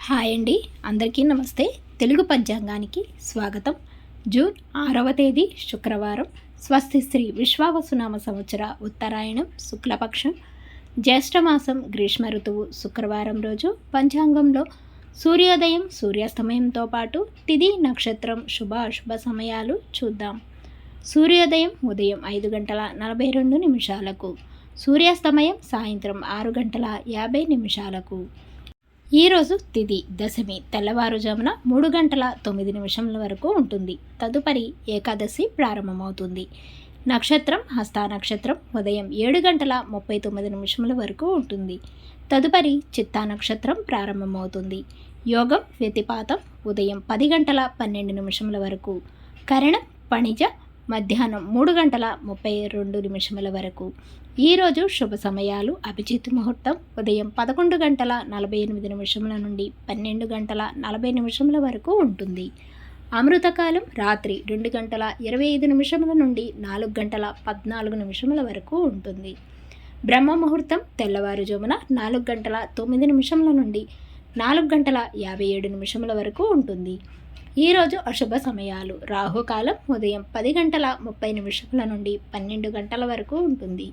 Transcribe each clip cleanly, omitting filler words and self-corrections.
Hi అండి, అందరికీ నమస్తే. తెలుగు పంచాంగానికి స్వాగతం. జూన్ 6వ తేదీ శుక్రవారం, స్వస్తి శ్రీ విశ్వావసునామ సంవత్సర ఉత్తరాయణం శుక్లపక్షం జ్యేష్ఠమాసం గ్రీష్మ ఋతువు శుక్రవారం రోజు పంచాంగంలో సూర్యోదయం సూర్యాస్తమయంతో పాటు తిథి నక్షత్రం శుభ అశుభ సమయాలు చూద్దాం. సూర్యోదయం ఉదయం 5:42 సూర్యాస్తమయం సాయంత్రం 6:50 ఈరోజు తిథి దశమి తెల్లవారుజామున 3:09 వరకు ఉంటుంది. తదుపరి ఏకాదశి ప్రారంభమవుతుంది. నక్షత్రం హస్త నక్షత్రం ఉదయం 7:39 వరకు ఉంటుంది. తదుపరి చిత్తా నక్షత్రం ప్రారంభమవుతుంది. యోగం వ్యతిపాతం ఉదయం 10:12 వరకు, కరణం పణిజ మధ్యాహ్నం 3:32 వరకు. ఈరోజు శుభ సమయాలు అభిజిత్ ముహూర్తం ఉదయం 11:48 నుండి 12:40 వరకు ఉంటుంది. అమృతకాలం రాత్రి 2:25 నుండి 4:14 వరకు ఉంటుంది. బ్రహ్మ ముహూర్తం తెల్లవారుజామున 4:09 నుండి 4:57 వరకు ఉంటుంది. ఈరోజు అశుభ సమయాలు రాహుకాలం ఉదయం 10:30 నుండి 12 వరకు ఉంటుంది.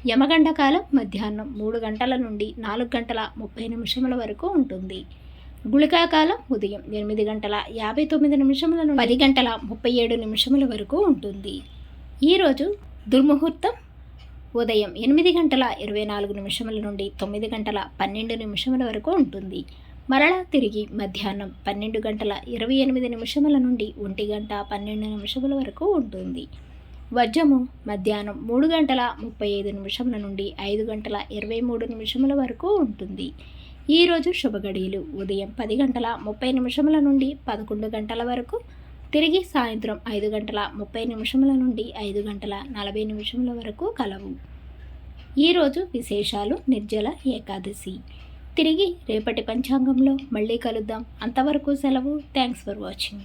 యమగండకాలం మధ్యాహ్నం 3 నుండి 4:30 వరకు ఉంటుంది. గుళికాకాలం ఉదయం 8:59 నుండి 10:37 వరకు ఉంటుంది. ఈరోజు దుర్ముహూర్తం ఉదయం 8:24 నుండి 9:12 వరకు ఉంటుంది. మరలా తిరిగి మధ్యాహ్నం 12:28 నుండి 1:12 వరకు ఉంటుంది. వర్జము మధ్యాహ్నం 3:35 నుండి 5:23 వరకు ఉంటుంది. ఈరోజు శుభగడియలు ఉదయం 10:30 నుండి 11 వరకు, తిరిగి సాయంత్రం 5:30 నుండి 5:40 వరకు కలవు. ఈరోజు విశేషాలు నిర్జల ఏకాదశి. తిరిగి రేపటి పంచాంగంలో మళ్ళీ కలుద్దాం. అంతవరకు సెలవు. Thanks for watching.